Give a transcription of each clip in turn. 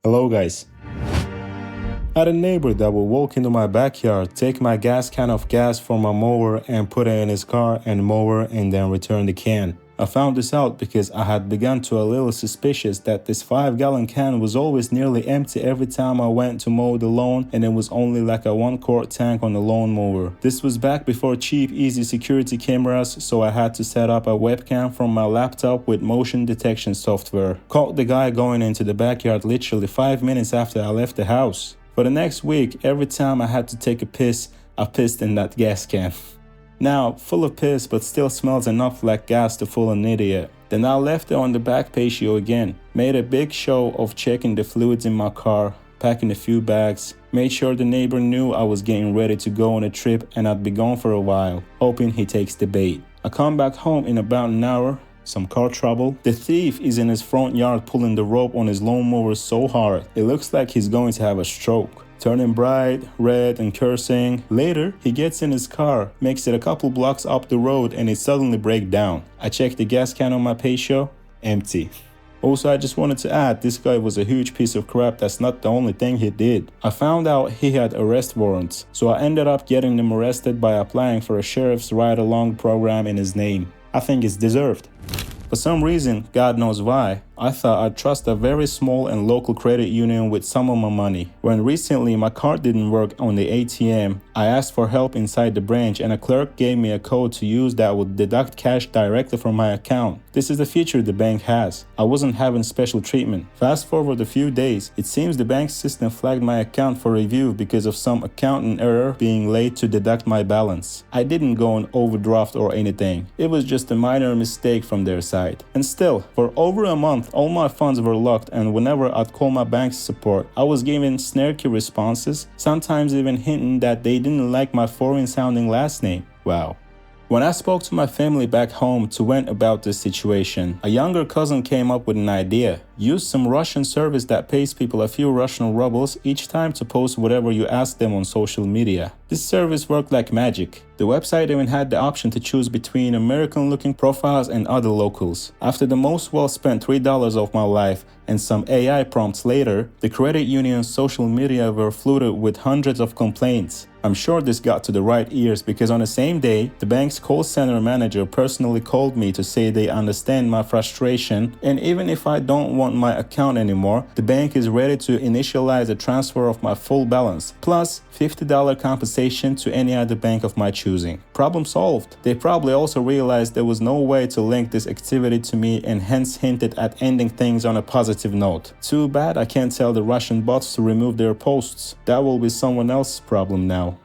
Hello guys. I had a neighbor that would walk into my backyard, take my gas can of gas from my mower and put it in his car and mower and then return the can. I found this out because I had begun to a little suspicious that this 5-gallon can was always nearly empty every time I went to mow the lawn, and it was only like a 1-quart tank on the lawnmower. This was back before cheap, easy security cameras, so I had to set up a webcam from my laptop with motion detection software. Caught the guy going into the backyard literally 5 minutes after I left the house. For the next week, every time I had to take a piss, I pissed in that gas can. Now, full of piss but still smells enough like gas to fool an idiot. Then I left it on the back patio again, made a big show of checking the fluids in my car, packing a few bags, made sure the neighbor knew I was getting ready to go on a trip and I'd be gone for a while, hoping he takes the bait. I come back home in about an hour, some car trouble. The thief is in his front yard pulling the rope on his lawnmower so hard, it looks like he's going to have a stroke. Turning bright, red and cursing. Later, he gets in his car, makes it a couple blocks up the road and it suddenly breaks down. I check the gas can on my patio, empty. Also, I just wanted to add, this guy was a huge piece of crap. That's not the only thing he did. I found out he had arrest warrants, so I ended up getting him arrested by applying for a sheriff's ride-along program in his name. I think it's deserved. For some reason, God knows why, I thought I'd trust a very small and local credit union with some of my money. When recently my card didn't work on the ATM, I asked for help inside the branch and a clerk gave me a code to use that would deduct cash directly from my account. This is the feature the bank has. I wasn't having special treatment. Fast forward a few days, it seems the bank system flagged my account for review because of some accounting error being late to deduct my balance. I didn't go on overdraft or anything. It was just a minor mistake from their side. And still, for over a month, all my funds were locked, and whenever I'd call my bank's support, I was given snarky responses, sometimes even hinting that they didn't like my foreign-sounding last name. Wow. When I spoke to my family back home to vent about this situation, a younger cousin came up with an idea. Use some Russian service that pays people a few Russian rubles each time to post whatever you ask them on social media. This service worked like magic. The website even had the option to choose between American-looking profiles and other locals. After the most well-spent $3 of my life and some AI prompts later, the credit union's social media were flooded with hundreds of complaints. I'm sure this got to the right ears because on the same day, the bank's call center manager personally called me to say they understand my frustration, and even if I don't want my account anymore, the bank is ready to initialize a transfer of my full balance, plus $50 compensation to any other bank of my choosing. Problem solved. They probably also realized there was no way to link this activity to me and hence hinted at ending things on a positive note. Too bad I can't tell the Russian bots to remove their posts. That will be someone else's problem now.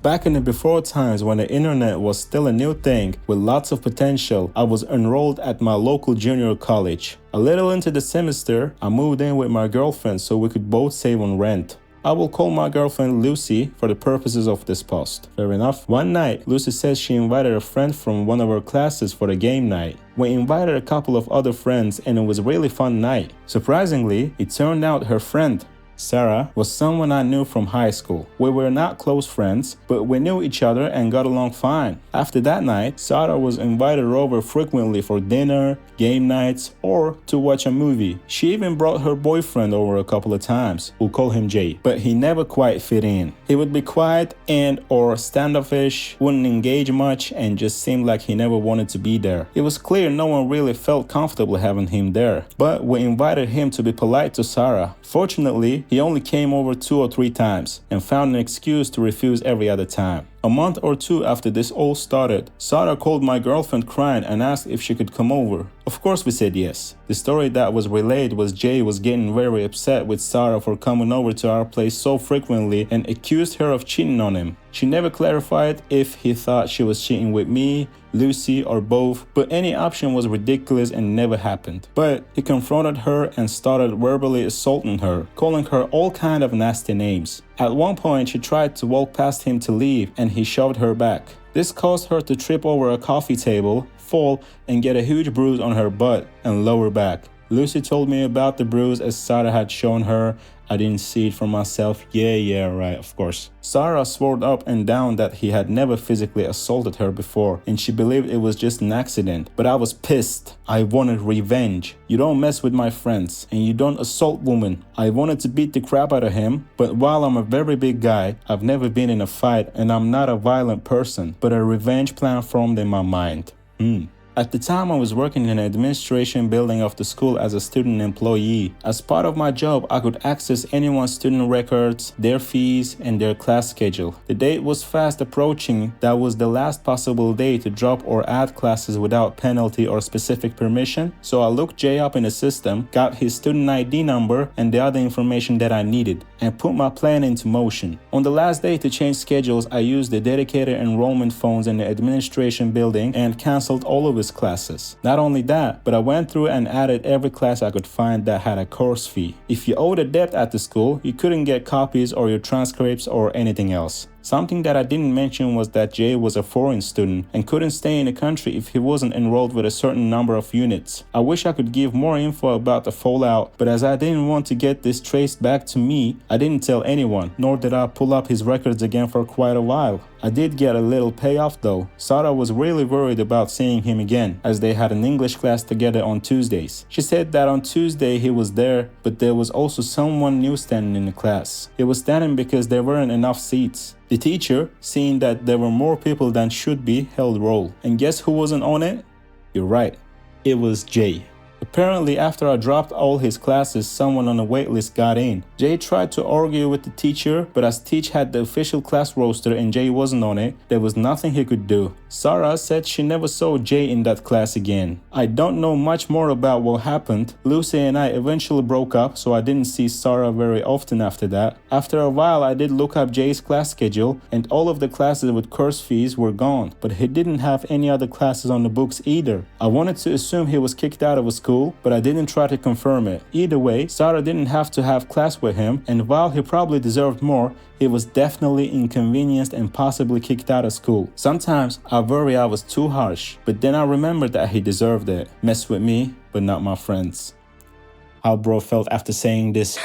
Back in the before times when the internet was still a new thing with lots of potential, I was enrolled at my local junior college. A little into the semester, I moved in with my girlfriend so we could both save on rent. I will call my girlfriend Lucy for the purposes of this post. Fair enough. One night, Lucy says she invited a friend from one of her classes for a game night. We invited a couple of other friends and it was a really fun night. Surprisingly, it turned out her friend, Sarah, was someone I knew from high school. We were not close friends, but we knew each other and got along fine. After that night, Sarah was invited over frequently for dinner, game nights, or to watch a movie. She even brought her boyfriend over a couple of times. We'll call him Jay. But he never quite fit in. He would be quiet and or standoffish, wouldn't engage much, and just seemed like he never wanted to be there. It was clear no one really felt comfortable having him there. But we invited him to be polite to Sarah. Fortunately, he only came over 2 or 3 times and found an excuse to refuse every other time. A month or 2 after this all started, Sarah called my girlfriend crying and asked if she could come over. Of course we said yes. The story that was relayed was Jay was getting very upset with Sarah for coming over to our place so frequently and accused her of cheating on him. She never clarified if he thought she was cheating with me, Lucy, or both, but any option was ridiculous and never happened. But he confronted her and started verbally assaulting her, calling her all kind of nasty names. At one point, she tried to walk past him to leave and he shoved her back. This caused her to trip over a coffee table, fall, and get a huge bruise on her butt and lower back. Lucy told me about the bruise as Sarah had shown her I didn't see it for myself. Yeah, right, of course. Sarah swore up and down that he had never physically assaulted her before, and she believed it was just an accident. But I was pissed. I wanted revenge. You don't mess with my friends, and you don't assault women. I wanted to beat the crap out of him, but while I'm a very big guy, I've never been in a fight, and I'm not a violent person, but a revenge plan formed in my mind. At the time, I was working in an administration building of the school as a student employee. As part of my job, I could access anyone's student records, their fees, and their class schedule. The date was fast approaching. That was the last possible day to drop or add classes without penalty or specific permission. So I looked Jay up in the system, got his student ID number and the other information that I needed, and put my plan into motion. On the last day to change schedules, I used the dedicated enrollment phones in the administration building and canceled all of his classes. Not only that, but I went through and added every class I could find that had a course fee. If you owed a debt at the school, you couldn't get copies or your transcripts or anything else. Something that I didn't mention was that Jay was a foreign student and couldn't stay in the country if he wasn't enrolled with a certain number of units. I wish I could give more info about the fallout, but as I didn't want to get this traced back to me, I didn't tell anyone, nor did I pull up his records again for quite a while. I did get a little payoff though. Sarah was really worried about seeing him again, as they had an English class together on Tuesdays. She said that on Tuesday he was there, but there was also someone new standing in the class. He was standing because there weren't enough seats. The teacher, seeing that there were more people than should be, held roll. And guess who wasn't on it? You're right. It was Jay. Apparently, after I dropped all his classes, someone on the waitlist got in. Jay tried to argue with the teacher, but as Teach had the official class roster and Jay wasn't on it, there was nothing he could do. Sarah said she never saw Jay in that class again. I don't know much more about what happened. Lucy and I eventually broke up, so I didn't see Sarah very often after that. After a while, I did look up Jay's class schedule, and all of the classes with course fees were gone, but he didn't have any other classes on the books either. I wanted to assume he was kicked out of a school, but I didn't try to confirm it. Either way, Sarah didn't have to have class with him, and while he probably deserved more, he was definitely inconvenienced and possibly kicked out of school. Sometimes I worry I was too harsh, but then I remembered that he deserved it. Mess with me, but not my friends. How bro felt after saying this.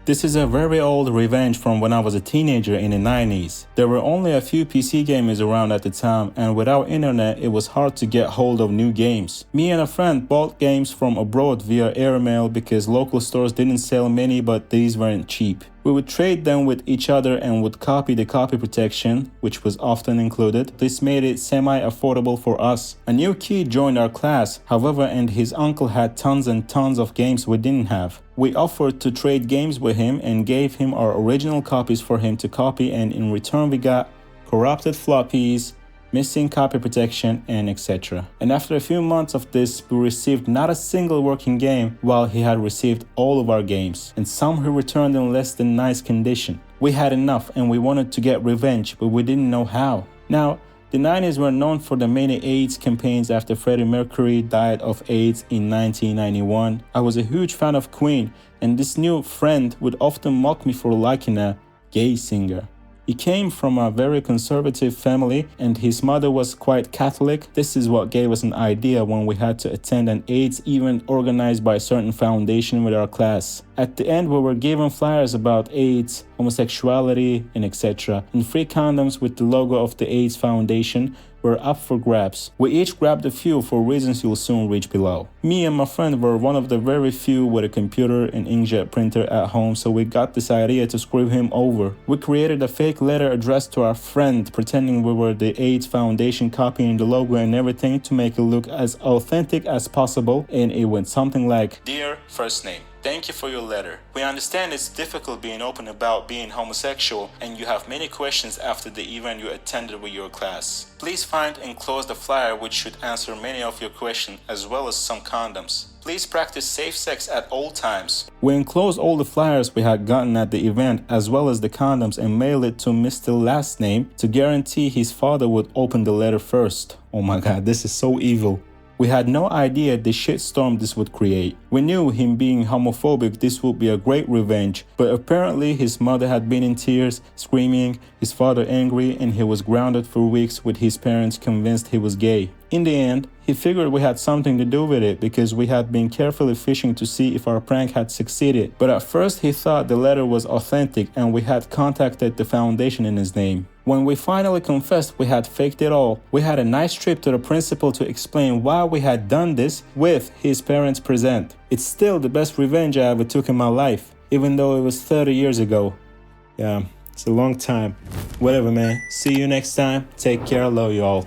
This is a very old revenge from when I was a teenager in the 90s. There were only a few PC gamers around at the time, and without internet it was hard to get hold of new games. Me and a friend bought games from abroad via airmail because local stores didn't sell many, but these weren't cheap. We would trade them with each other and would copy the copy protection, which was often included. This made it semi-affordable for us. A new kid joined our class, however, and his uncle had tons and tons of games we didn't have. We offered to trade games with him and gave him our original copies for him to copy, and in return we got corrupted floppies, missing copy protection, and etc. And after a few months of this, we received not a single working game, while he had received all of our games, and some he returned in less than nice condition. We had enough and we wanted to get revenge, but we didn't know how. Now, the 90s were known for the many AIDS campaigns after Freddie Mercury died of AIDS in 1991. I was a huge fan of Queen, and this new friend would often mock me for liking a gay singer. He came from a very conservative family and his mother was quite Catholic. This is what gave us an idea when we had to attend an AIDS event organized by a certain foundation with our class. At the end, we were given flyers about AIDS, homosexuality, and etc. And free condoms with the logo of the AIDS Foundation were up for grabs. We each grabbed a few for reasons you'll soon reach below. Me and my friend were one of the very few with a computer and inkjet printer at home, so we got this idea to screw him over. We created a fake letter addressed to our friend, pretending we were the AIDS Foundation, copying the logo and everything to make it look as authentic as possible, and it went something like, "Dear first name, thank you for your letter. We understand it's difficult being open about being homosexual and you have many questions after the event you attended with your class. Please find enclosed the flyer which should answer many of your questions as well as some condoms. Please practice safe sex at all times." We enclosed all the flyers we had gotten at the event as well as the condoms and mailed it to Mr. Last Name to guarantee his father would open the letter first. Oh my god, this is so evil. We had no idea the shitstorm this would create. We knew him being homophobic, this would be a great revenge, but apparently his mother had been in tears, screaming, his father angry, and he was grounded for weeks with his parents convinced he was gay. In the end, he figured we had something to do with it because we had been carefully fishing to see if our prank had succeeded. But at first he thought the letter was authentic and we had contacted the foundation in his name. When we finally confessed we had faked it all, we had a nice trip to the principal to explain why we had done this with his parents present. It's still the best revenge I ever took in my life, even though it was 30 years ago. Yeah, it's a long time. Whatever, man. See you next time. Take care. Love you all.